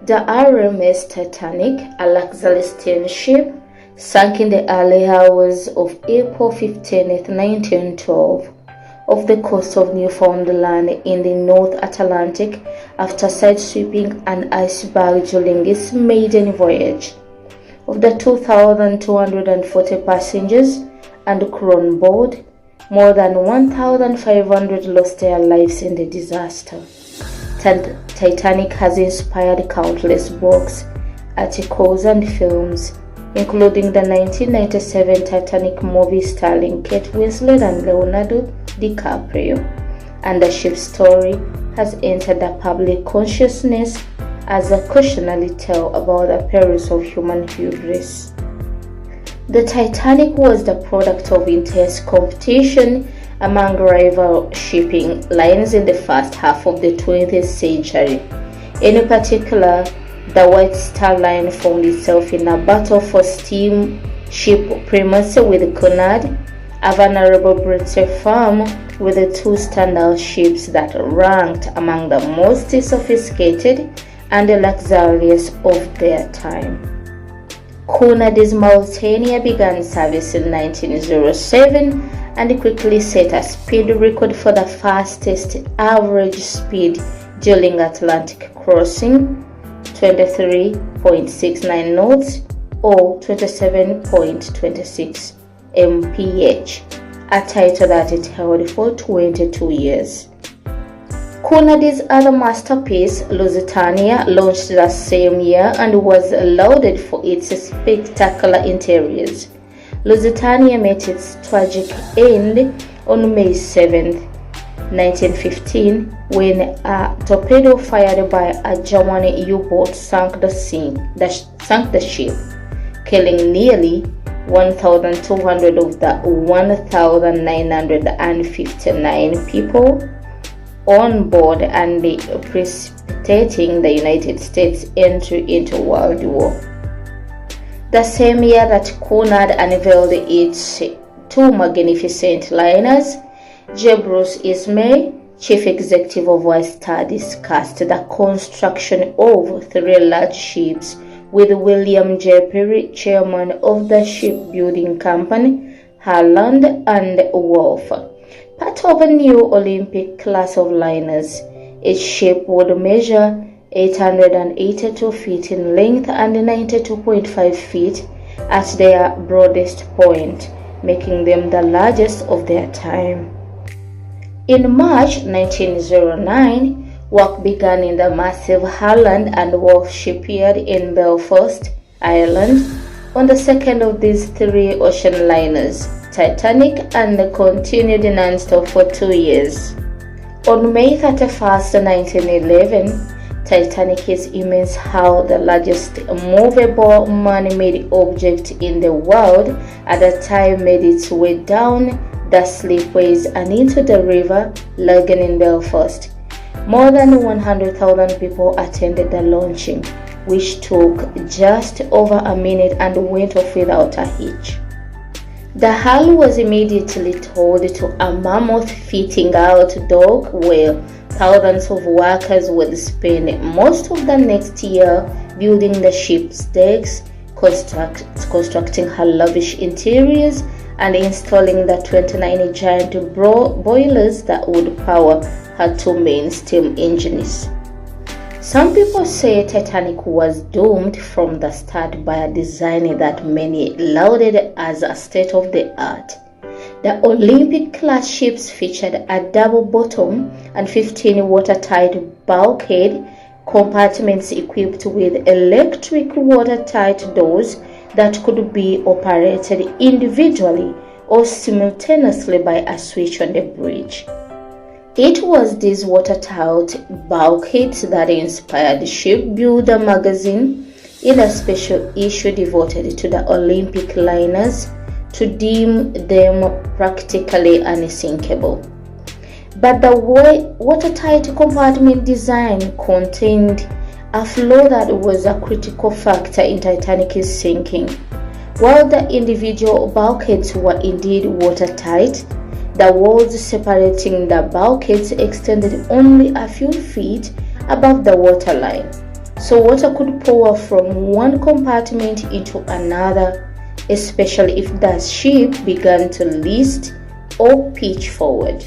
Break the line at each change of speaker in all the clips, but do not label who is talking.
The RMS Titanic, a luxury steamship, sank in the early hours of April 15, 1912, off the coast of Newfoundland in the North Atlantic after sideswiping an iceberg during its maiden voyage. Of the 2,240 passengers and crew on board, more than 1,500 lost their lives in the disaster. Titanic has inspired countless books, articles, and films, including the 1997 Titanic movie starring Kate Winslet and Leonardo DiCaprio, and the ship's story has entered the public consciousness as a cautionary tale about the perils of human hubris. The Titanic was the product of intense competition among rival shipping lines in the first half of the 20th century. In particular, the White Star Line found itself in a battle for steamship primacy with Cunard, a venerable British firm with the two standout ships that ranked among the most sophisticated and luxurious of their time. Cunard's Mauretania began service in 1907 and quickly set a speed record for the fastest average speed during Atlantic crossing, 23.69 knots or 27.26 mph, a title that it held for 22 years. Cunard's other masterpiece, Lusitania, launched the same year and was lauded for its spectacular interiors. Lusitania met its tragic end on May 7, 1915, when a torpedo fired by a German U-boat sank the ship, killing nearly 1,200 of the 1,959 people on board and precipitating the United States entry into World War. The same year that Cunard unveiled its two magnificent liners, J. Bruce Ismay, chief executive of White Star, discussed the construction of three large ships with William J. Perry, chairman of the shipbuilding company, Harland and Wolff. Part of a new Olympic class of liners, each ship would measure 882 feet in length and 92.5 feet at their broadest point, making them the largest of their time. In March 1909, work began in the massive Harland and Wolff shipyard in Belfast, Ireland, on the second of these three ocean liners, Titanic, and continued non-stop for 2 years. On May 31, 1911, Titanic, is immense hull, the largest movable man-made object in the world at the time, made its way down the slipways and into the river Lagan in Belfast. More than 100,000 people attended the launching, which took just over a minute and went off without a hitch. The hull was immediately towed to a mammoth fitting-out dock where thousands of workers would spend most of the next year building the ship's decks, constructing her lavish interiors, and installing the 29 giant boilers that would power her two main steam engines. Some people say Titanic was doomed from the start by a design that many lauded as a state-of-the-art. The Olympic-class ships featured a double bottom and 15 watertight bulkhead compartments equipped with electric watertight doors that could be operated individually or simultaneously by a switch on the bridge. It was these watertight bulkheads that inspired Shipbuilder magazine in a special issue devoted to the Olympic liners to deem them practically unsinkable. But the watertight compartment design contained a flaw that was a critical factor in Titanic's sinking. While the individual bulkheads were indeed watertight, the walls separating the bulkheads extended only a few feet above the waterline, so water could pour from one compartment into another, especially if the ship began to list or pitch forward.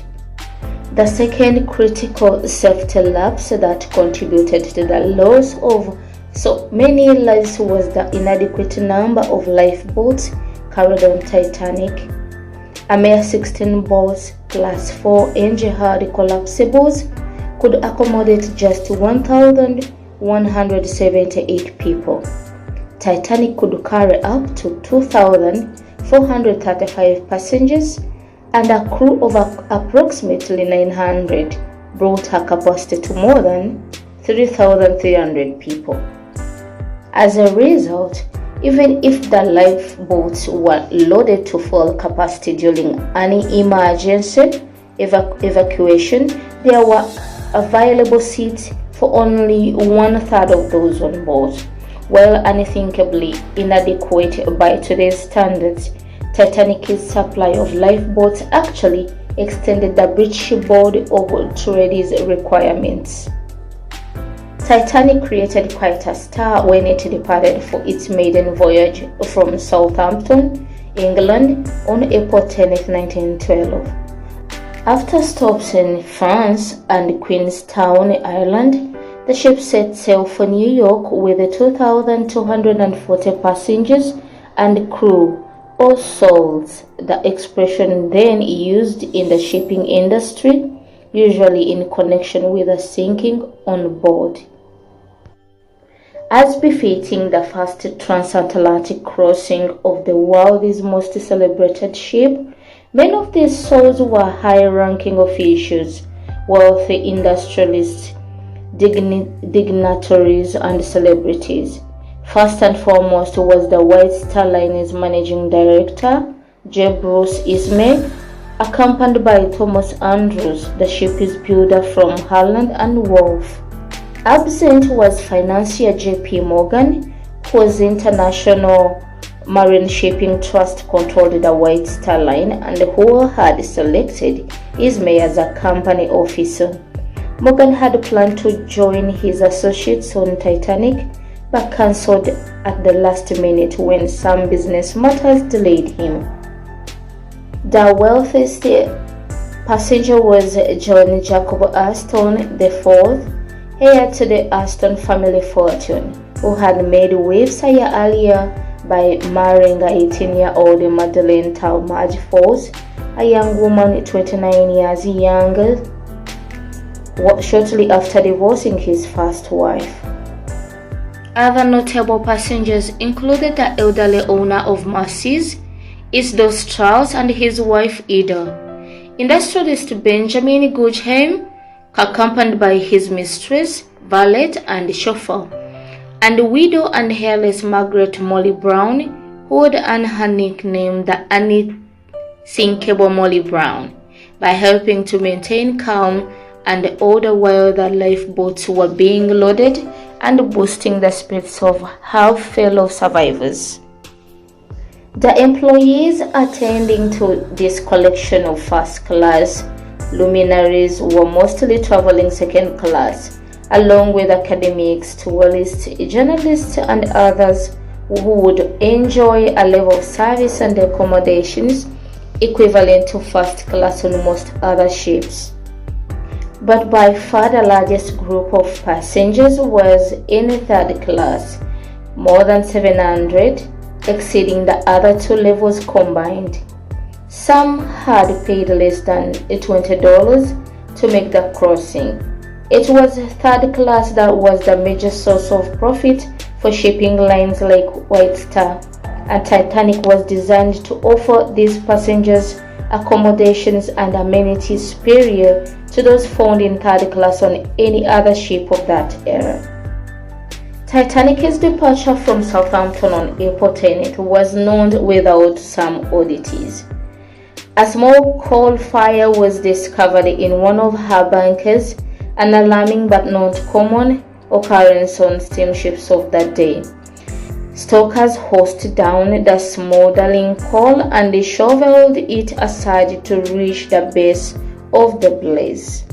The second critical safety lapse that contributed to the loss of so many lives was the inadequate number of lifeboats carried on Titanic. A mere 16 boats plus 4 engine-hard collapsibles could accommodate just 1,178 people. Titanic could carry up to 2,435 passengers, and a crew of approximately 900 brought her capacity to more than 3,300 people. As a result, even if the lifeboats were loaded to full capacity during any emergency evacuation, there were available seats for only 1/3 of those on board. While unthinkably inadequate by today's standards, Titanic's supply of lifeboats actually extended the British Board of Trade's requirements. Titanic created quite a star when it departed for its maiden voyage from Southampton, England on April 10, 1912. After stops in France and Queenstown, Ireland, the ship set sail for New York with 2,240 passengers and crew, or souls, the expression then used in the shipping industry, usually in connection with a sinking on board. As befitting the first transatlantic crossing of the world's most celebrated ship, many of these souls were high-ranking officials, wealthy industrialists, dignitaries, and celebrities. First and foremost was the White Star Line's managing director, J. Bruce Ismay, accompanied by Thomas Andrews, the ship's builder from Harland and Wolff. Absent was financier J.P. Morgan, whose International Marine Shipping Trust controlled the White Star Line and who had selected Ismay as a company officer. Morgan had planned to join his associates on Titanic, but cancelled at the last minute when some business matters delayed him. The wealthiest passenger was John Jacob Aston IV, heir to the Aston family fortune, who had made waves a year earlier by marrying a 18-year-old Madeleine Talmadge Forbes, a young woman 29 years younger, shortly after divorcing his first wife. Other notable passengers included the elderly owner of Macy's, Isidore Strauss, and his wife Ida, industrialist Benjamin Guggenheim, accompanied by his mistress, valet, and chauffeur, and widow and hairless Margaret Molly Brown, who would earn her nickname the unsinkable Molly Brown, by helping to maintain calm and order while the lifeboats were being loaded and boosting the spirits of her fellow survivors. The employees attending to this collection of first-class luminaries were mostly traveling second class, along with academics, tourists, journalists, and others who would enjoy a level of service and accommodations equivalent to first class on most other ships. But by far the largest group of passengers was in third class, more than 700, exceeding the other two levels combined. Some had paid less than $20 to make the crossing. It was third class that was the major source of profit for shipping lines like White Star, and Titanic was designed to offer these passengers accommodations and amenities superior to those found in third class on any other ship of that era. Titanic's departure from Southampton on April 10th was not without some oddities. A small coal fire was discovered in one of her bunkers, an alarming but not common occurrence on steamships of that day. Stokers hosed down the smoldering coal and shoveled it aside to reach the base of the blaze.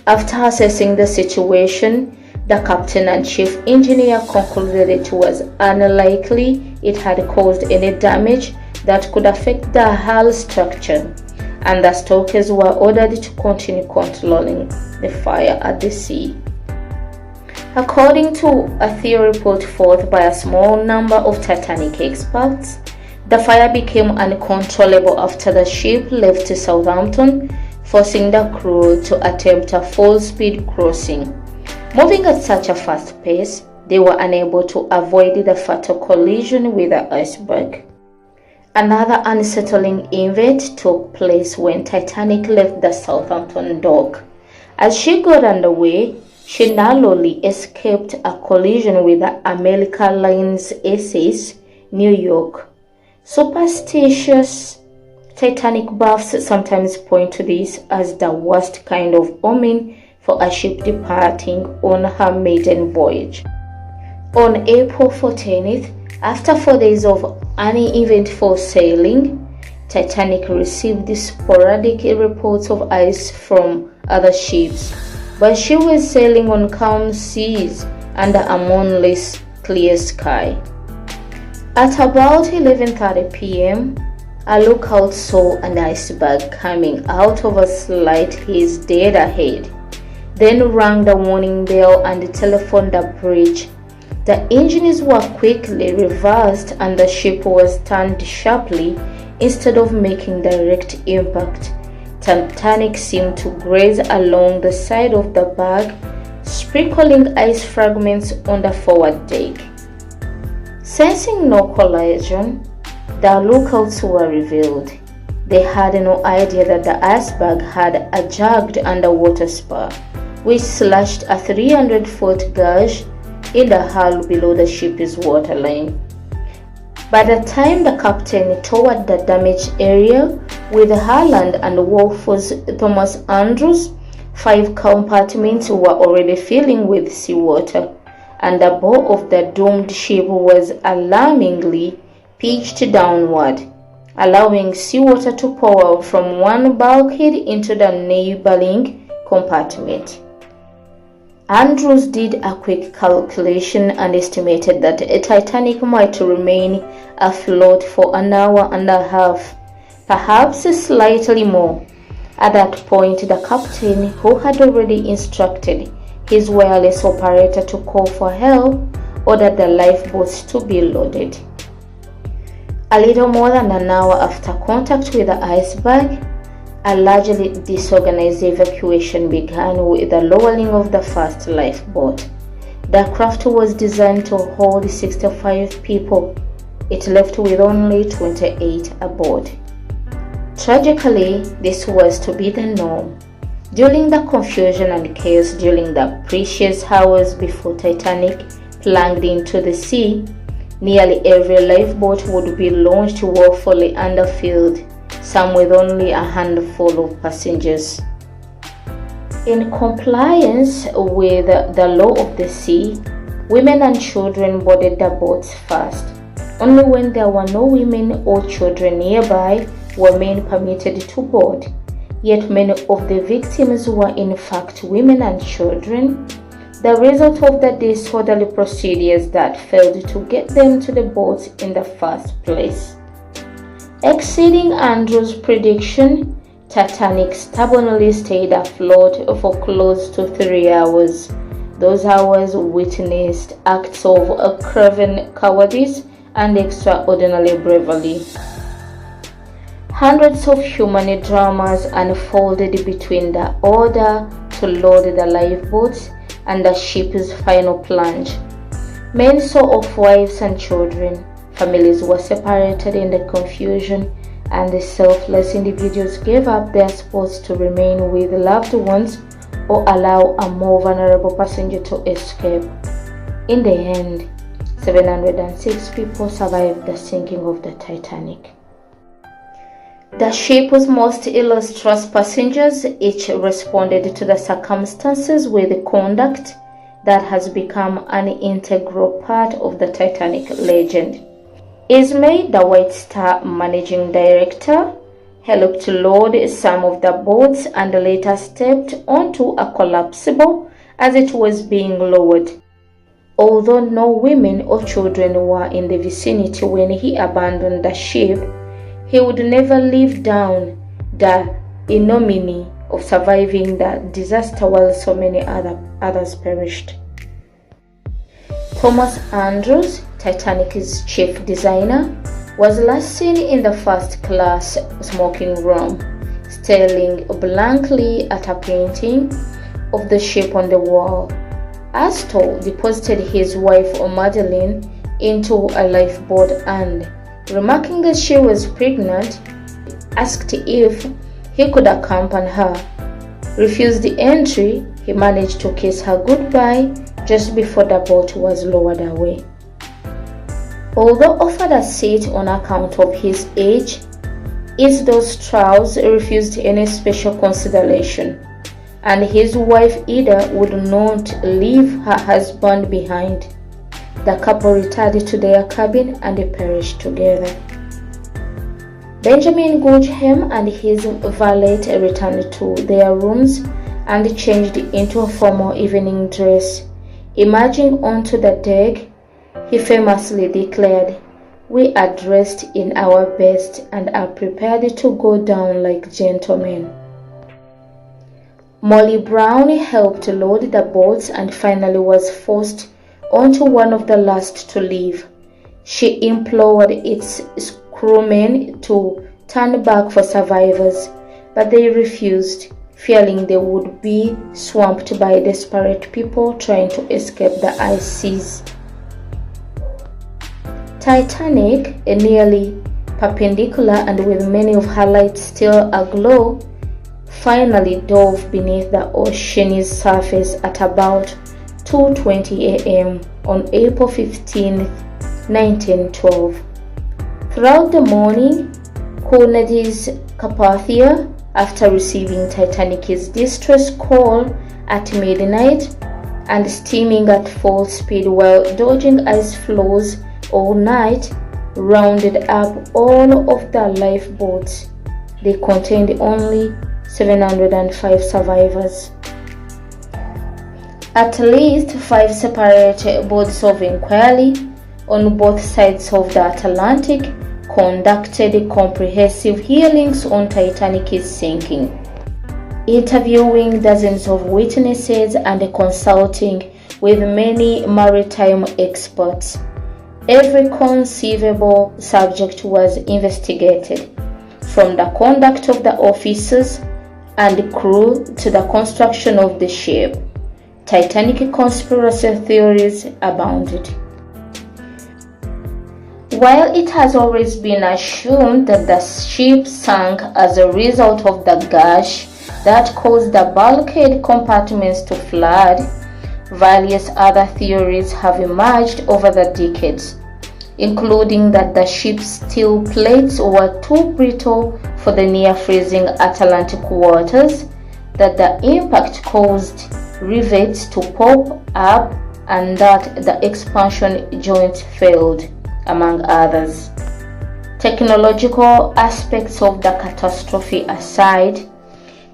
After assessing the situation, The captain and chief engineer concluded it was unlikely it had caused any damage that could affect the hull structure, and the stokers were ordered to continue controlling the fire at the sea. According to a theory put forth by a small number of Titanic experts, the fire became uncontrollable after the ship left Southampton, forcing the crew to attempt a full-speed crossing. Moving at such a fast pace, they were unable to avoid the fatal collision with the iceberg. Another unsettling event took place when Titanic left the Southampton dock. As she got underway, she narrowly escaped a collision with the America Line's SS, New York. Superstitious Titanic buffs sometimes point to this as the worst kind of omen for a ship departing on her maiden voyage. On April 14th, after 4 days of uneventful sailing, Titanic received sporadic reports of ice from other ships, but she was sailing on calm seas under a moonless, clear sky. At about 11:30 p.m., a lookout saw an iceberg coming out of a slight haze dead ahead, then rang the warning bell and telephoned the bridge. The engines were quickly reversed and the ship was turned sharply instead of making direct impact. Titanic seemed to graze along the side of the berg, sprinkling ice fragments on the forward deck. Sensing no collision, the lookouts were revealed. They had no idea that the iceberg had a jagged underwater spur, which slashed a 300-foot gouge in the hull below the ship's waterline. By the time the captain toured the damaged area with Harland and Wolf's Thomas Andrews, 5 compartments were already filling with seawater, and the bow of the doomed ship was alarmingly pitched downward, allowing seawater to pour from one bulkhead into the neighboring compartment. Andrews did a quick calculation and estimated that a Titanic might remain afloat for an hour and a half, perhaps slightly more. At that point, the captain, who had already instructed his wireless operator to call for help, ordered the lifeboats to be loaded. A little more than an hour after contact with the iceberg, a largely disorganized evacuation began with the lowering of the first lifeboat. The craft was designed to hold 65 people. It left with only 28 aboard. Tragically, this was to be the norm. During the confusion and chaos during the precious hours before Titanic plunged into the sea, nearly every lifeboat would be launched woefully underfilled, some with only a handful of passengers. In compliance with the law of the sea, women and children boarded the boats first. Only when there were no women or children nearby were men permitted to board. Yet many of the victims were in fact women and children, the result of the disorderly procedures that failed to get them to the boats in the first place. Exceeding Andrews' prediction, Titanic stubbornly stayed afloat for close to 3 hours. Those hours witnessed acts of craven cowardice and extraordinary bravery. Hundreds of human dramas unfolded between the order to load the lifeboats and the ship's final plunge. Men saw off wives and children. Families were separated in the confusion, and the selfless individuals gave up their spots to remain with loved ones or allow a more vulnerable passenger to escape. In the end, 706 people survived the sinking of the Titanic. The ship's most illustrious passengers each responded to the circumstances with conduct that has become an integral part of the Titanic legend. Ismay, the White Star managing director, helped load some of the boats and later stepped onto a collapsible as it was being lowered. Although no women or children were in the vicinity when he abandoned the ship, he would never live down the ignominy of surviving the disaster while so many others perished. Thomas Andrews, Titanic's chief designer, was last seen in the first-class smoking room, staring blankly at a painting of the ship on the wall. Astor deposited his wife Madeline into a lifeboat and, remarking that she was pregnant, asked if he could accompany her. Refused the entry, he managed to kiss her goodbye just before the boat was lowered away. Although offered a seat on account of his age, Isidore Strauss refused any special consideration, and his wife Ida would not leave her husband behind. The couple returned to their cabin and they perished together. Benjamin Guggenheim and his valet returned to their rooms and changed into a formal evening dress. Emerging onto the deck, he famously declared, "We are dressed in our best and are prepared to go down like gentlemen." Molly Brown helped load the boats and finally was forced onto one of the last to leave. She implored its crewmen to turn back for survivors, but they refused, fearing they would be swamped by desperate people trying to escape the ice seas. Titanic, nearly perpendicular and with many of her lights still aglow, finally dove beneath the ocean's surface at about 2:20 a.m. on April 15, 1912. Throughout the morning, Cunard's Carpathia, after receiving Titanic's distress call at midnight and steaming at full speed while dodging ice floes all night, rounded up all of the lifeboats. They contained only 705 survivors. At least 5 separate boards of inquiry on both sides of the Atlantic conducted comprehensive hearings on Titanic's sinking, interviewing dozens of witnesses and consulting with many maritime experts. Every conceivable subject was investigated, from the conduct of the officers and crew to the construction of the ship. Titanic conspiracy theories abounded. While it has always been assumed that the ship sank as a result of the gash that caused the bulkhead compartments to flood, various other theories have emerged over the decades, including that the ship's steel plates were too brittle for the near-freezing Atlantic waters, that the impact caused rivets to pop up, and that the expansion joint failed, among others. Technological aspects of the catastrophe aside,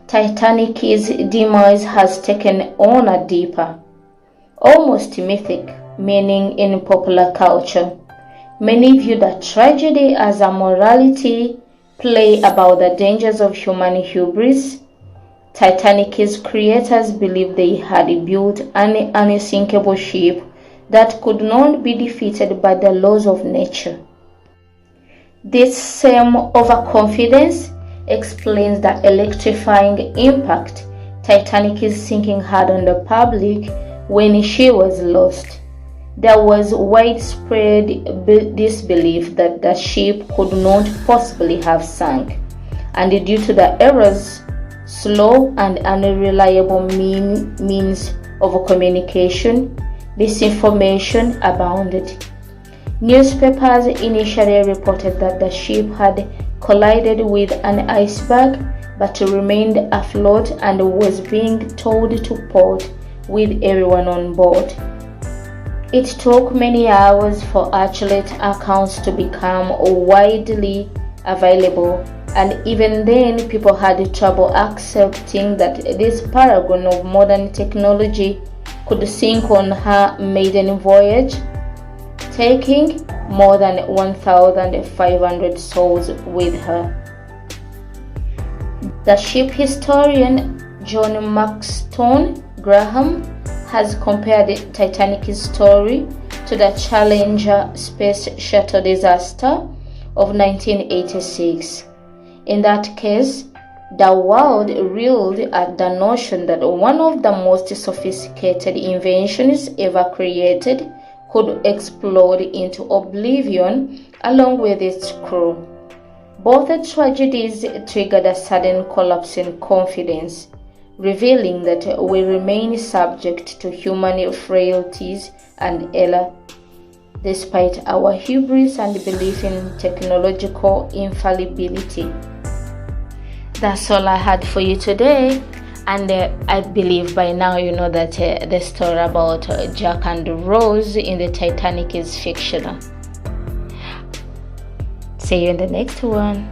Titanic's demise has taken on a deeper, almost mythic meaning in popular culture. Many view the tragedy as a morality play about the dangers of human hubris. Titanic's creators believed they had built an unsinkable ship that could not be defeated by the laws of nature. This same overconfidence explains the electrifying impact Titanic's sinking had on the public when she was lost. There was widespread disbelief that the ship could not possibly have sunk, and due to the errors, slow and unreliable means of communication, disinformation abounded. Newspapers initially reported that the ship had collided with an iceberg but remained afloat and was being towed to port with everyone on board. It took many hours for accurate accounts to become widely available, and even then people had trouble accepting that this paragon of modern technology could sink on her maiden voyage, taking more than 1,500 souls with her. The ship historian John Maxton Graham has compared the Titanic's story to the Challenger space shuttle disaster of 1986. In that case, the world reeled at the notion that one of the most sophisticated inventions ever created could explode into oblivion along with its crew. Both tragedies triggered a sudden collapse in confidence, revealing that we remain subject to human frailties and error, despite our hubris and belief in technological infallibility. That's all I had for you today, and I believe by now you know that the story about Jack and Rose in the Titanic is fictional. See you in the next one.